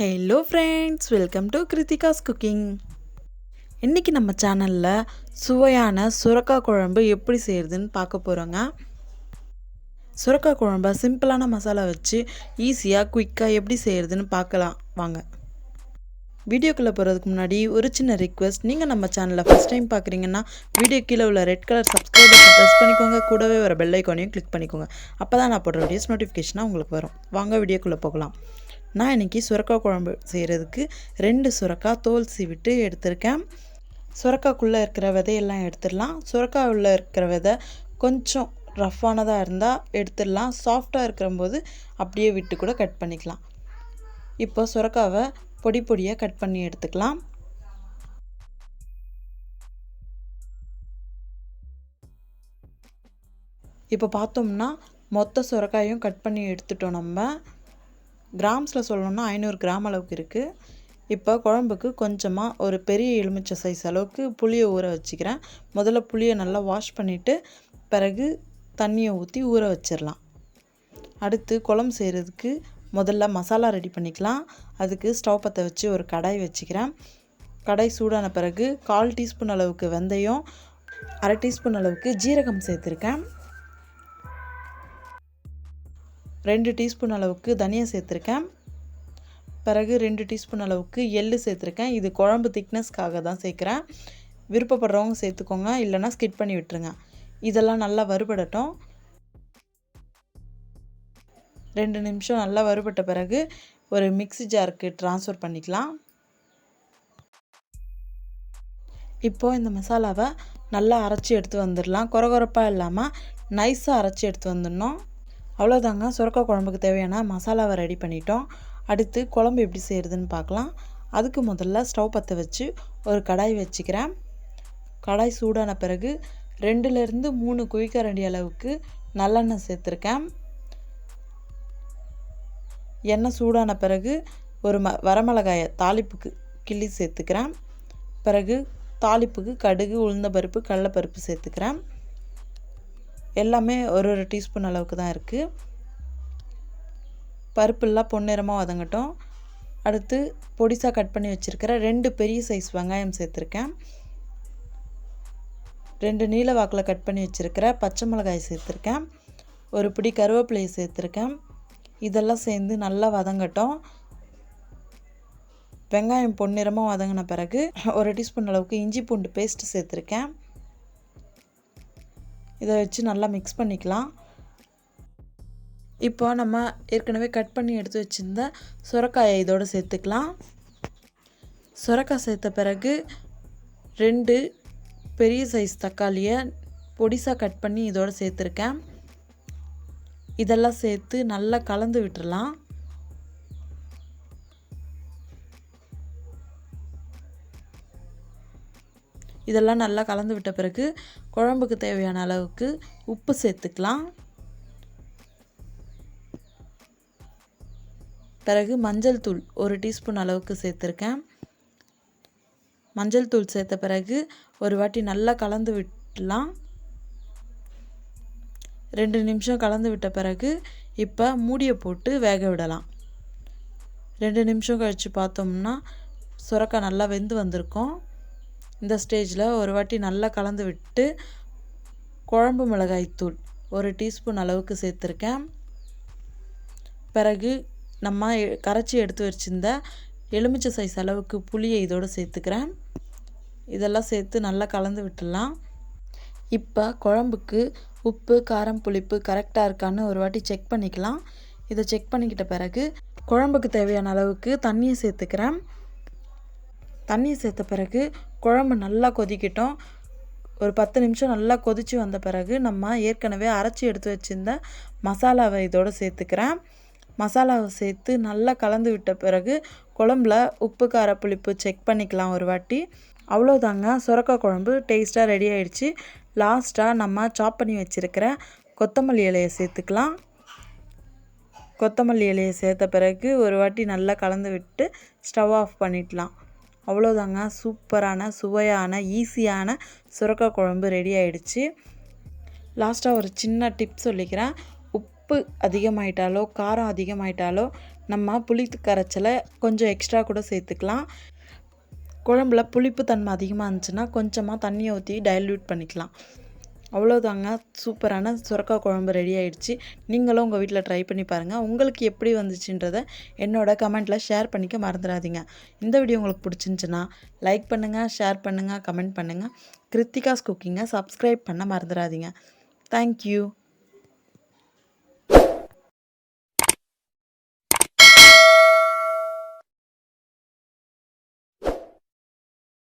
Hello friends, welcome to Kiruthika's cooking. இன்றைக்கி நம்ம சேனலில் சுவையான சுரக்காய் குழம்பு எப்படி செய்கிறதுன்னு பார்க்க போகிறோங்க. சுரக்காய் குழம்பை சிம்பிளான மசாலா வச்சு ஈஸியாக குயிக்காக எப்படி செய்கிறதுன்னு பார்க்கலாம் வாங்க. வீடியோக்குள்ளே போகிறதுக்கு முன்னாடி ஒரு சின்ன ரிக்வெஸ்ட், நீங்கள் நம்ம சேனலில் ஃபஸ்ட் டைம் பார்க்குறீங்கன்னா வீடியோ கீழே உள்ள red colour subscribe button press பண்ணிக்கோங்க. கூடவே வர பெல் ஐக்கானையும் கிளிக் பண்ணிக்கோங்க. அப்போ தான் நான் போடுற வீடியோஸ் நோட்டிஃபிகேஷனாக உங்களுக்கு வரும். வாங்க வீடியோக்குள்ளே போகலாம். நான் இன்றைக்கி சுரக்காய் குழம்பு செய்கிறதுக்கு 2 சுரக்காய் தோல் சீவிட்டு எடுத்திருக்கேன். சுரக்காய்க்குள்ளே இருக்கிற விதையெல்லாம் எடுத்துடலாம். சுரக்காய் உள்ளே இருக்கிற விதை கொஞ்சம் ரஃப்பானதாக இருந்தால் எடுத்துடலாம். சாஃப்டாக இருக்கிறம்போது அப்படியே விட்டு கூட கட் பண்ணிக்கலாம். இப்போ சுரக்காவை பொடி பொடியாக கட் பண்ணி எடுத்துக்கலாம். இப்போ பார்த்தோம்னா மொத்த சுரக்காயும் கட் பண்ணி எடுத்துட்டோம். நம்ம கிராம்ஸில் சொல்லணும்னா 500 கிராம் அளவுக்கு இருக்குது. இப்போ குழம்புக்கு கொஞ்சமாக ஒரு பெரிய எலுமிச்சை சைஸ் அளவுக்கு புளியை ஊற வச்சுக்கிறேன். முதல்ல புளியை நல்லா வாஷ் பண்ணிவிட்டு பிறகு தண்ணியை ஊற்றி ஊற வச்சிடலாம். அடுத்து குழம்பு செய்கிறதுக்கு முதல்ல மசாலா ரெடி பண்ணிக்கலாம். அதுக்கு ஸ்டவ் பற்ற வச்சு ஒரு கடாய் வச்சுக்கிறேன். கடாய் சூடான பிறகு 1/4 டீஸ்பூன் அளவுக்கு வெந்தயம், 1/2 டீஸ்பூன் அளவுக்கு ஜீரகம் சேர்த்துருக்கேன். 2 டீஸ்பூன் அளவுக்கு தனியா சேர்த்துருக்கேன். பிறகு 2 டீஸ்பூன் அளவுக்கு எள்ளு சேர்த்துருக்கேன். இது குழம்பு திக்னஸ்க்காக தான் சேர்க்குறேன். விருப்பப்படுறவங்க சேர்த்துக்கோங்க, இல்லைனா ஸ்கிப் பண்ணி விட்டுருங்க. இதெல்லாம் நல்லா வறுபடட்டும். 2 நிமிஷம் நல்லா வறுபட்ட பிறகு ஒரு மிக்ஸி ஜாருக்கு ட்ரான்ஸ்ஃபர் பண்ணிக்கலாம். இப்போது இந்த மசாலாவை நல்லா அரைச்சி எடுத்து வந்துடலாம். கொரகொரப்பாக இல்லாமல் நைஸாக அரைச்சி எடுத்து வந்துடணும். அவ்வளோதாங்க, சுரக்காய் குழம்புக்கு தேவையான மசாலாவை ரெடி பண்ணிட்டோம். அடுத்து குழம்பு எப்படி செய்கிறதுன்னு பார்க்கலாம். அதுக்கு முதல்ல ஸ்டவ் பற்ற வச்சு ஒரு கடாய் வச்சுக்கிறேன். கடாய் சூடான பிறகு 2லேருந்து 3 குழிக்கரண்டி அளவுக்கு நல்லெண்ணெய் சேர்த்துருக்கேன். எண்ணெய் சூடான பிறகு ஒரு வரமிளகாயை தாளிப்புக்கு கிள்ளி சேர்த்துக்கிறேன். பிறகு தாளிப்புக்கு கடுகு, உளுந்தம்பருப்பு, கடலைப்பருப்பு சேர்த்துக்கிறேன். எல்லாமே ஒரு டீஸ்பூன் அளவுக்கு தான் இருக்குது. பருப்புலாம் பொன்னிறமாக வதங்கட்டும். அடுத்து பொடிசாக கட் பண்ணி வச்சுருக்கிற 2 பெரிய சைஸ் வெங்காயம் சேர்த்துருக்கேன். 2 நீல வாக்கில் கட் பண்ணி வச்சுருக்கிற பச்சை மிளகாய் சேர்த்துருக்கேன். ஒரு பிடி கருவேப்பிலையை சேர்த்துருக்கேன். இதெல்லாம் சேர்ந்து நல்லா வதங்கட்டும். வெங்காயம் பொன்னிறமாக வதங்கின பிறகு 1 டீஸ்பூன் அளவுக்கு இஞ்சி பூண்டு பேஸ்ட்டு சேர்த்துருக்கேன். இதை வச்சு நல்லா மிக்ஸ் பண்ணிக்கலாம். இப்போ நம்ம ஏற்கனவே கட் பண்ணி எடுத்து வச்சுருந்த சுரக்காயை இதோடு சேர்த்துக்கலாம். சுரக்காய் சேர்த்த பிறகு 2 பெரிய சைஸ் தக்காளியை பொடிசாக கட் பண்ணி இதோடு சேர்த்துருக்கேன். இதெல்லாம் சேர்த்து நல்லா கலந்து விட்டுறலாம். இதெல்லாம் நல்லா கலந்து விட்ட பிறகு குழம்புக்கு தேவையான அளவுக்கு உப்பு சேர்த்துக்கலாம். பிறகு மஞ்சள் தூள் 1 டீஸ்பூன் அளவுக்கு சேர்த்துருக்கேன். மஞ்சள் தூள் சேர்த்த பிறகு ஒரு வாட்டி நல்லா கலந்து விடலாம். 2 நிமிஷம் கலந்து விட்ட பிறகு இப்போ மூடியை போட்டு வேக விடலாம். 2 நிமிஷம் கழித்து பார்த்தோம்னா சுரக்காய் நல்லா வெந்து வந்திருக்கும். இந்த ஸ்டேஜில் ஒரு வாட்டி நல்லா கலந்து விட்டு குழம்பு மிளகாய் தூள் 1 டீஸ்பூன் அளவுக்கு சேர்த்துருக்கேன். பிறகு நம்ம கரைச்சி எடுத்து வச்சுருந்த எலுமிச்சை சைஸ் அளவுக்கு புளியை இதோடு சேர்த்துக்கிறேன். இதெல்லாம் சேர்த்து நல்லா கலந்து விட்டுடலாம். இப்போ குழம்புக்கு உப்பு, காரம், புளிப்பு கரெக்டாக இருக்கான்னு ஒரு வாட்டி செக் பண்ணிக்கலாம். இதை செக் பண்ணிக்கிட்ட பிறகு குழம்புக்கு தேவையான அளவுக்கு தண்ணியை சேர்த்துக்கிறேன். தண்ணியை சேர்த்த பிறகு குழம்பு நல்லா கொதிக்கட்டும். ஒரு 10 நிமிஷம் நல்லா கொதித்து வந்த பிறகு நம்ம ஏற்கனவே அரைச்சி எடுத்து வச்சுருந்த மசாலாவை இதோடு சேர்த்துக்கிறேன். மசாலாவை சேர்த்து நல்லா கலந்து விட்ட பிறகு குழம்புல உப்பு, கார, புளிப்பு செக் பண்ணிக்கலாம் ஒரு வாட்டி. அவ்வளோதாங்க, சுரக்காய் குழம்பு டேஸ்ட்டாக ரெடி ஆகிடுச்சு. லாஸ்ட்டாக நம்ம சாப் பண்ணி வச்சுருக்கிற கொத்தமல்லி இலையை சேர்த்துக்கலாம். கொத்தமல்லி இலையை சேர்த்த பிறகு ஒரு வாட்டி நல்லா கலந்து விட்டு ஸ்டவ் ஆஃப் பண்ணிடலாம். அவ்வளோதாங்க, சூப்பரான சுவையான ஈஸியான சுரக்காய் குழம்பு ரெடி ஆகிடுச்சு. லாஸ்ட்டாக ஒரு சின்ன டிப் சொல்லிக்கிறேன். உப்பு அதிகமாயிட்டாலோ காரம் அதிகமாயிட்டாலோ நம்ம புளி கரைச்சலை கொஞ்சம் எக்ஸ்ட்ரா கூட சேர்த்துக்கலாம். குழம்புல புளிப்பு தன்மை அதிகமாக இருந்துச்சுன்னா கொஞ்சமாக தண்ணியை ஊற்றி டைல்யூட் பண்ணிக்கலாம். அவ்வளோதாங்க, சூப்பரான சுரக்காய் குழம்பு ரெடி ஆயிடுச்சு. நீங்களும் உங்கள் வீட்டில் ட்ரை பண்ணி பாருங்கள். உங்களுக்கு எப்படி வந்துச்சுன்றதை என்னோட கமெண்ட்டில் ஷேர் பண்ணிக்க மறந்துடாதீங்க. இந்த வீடியோ உங்களுக்கு பிடிச்சிருந்துச்சுன்னா லைக் பண்ணுங்கள், ஷேர் பண்ணுங்கள், கமெண்ட் பண்ணுங்கள். கிருத்திகாஸ் குக்கிங்கை சப்ஸ்கிரைப் பண்ண மறந்துடாதீங்க. தேங்க்யூ.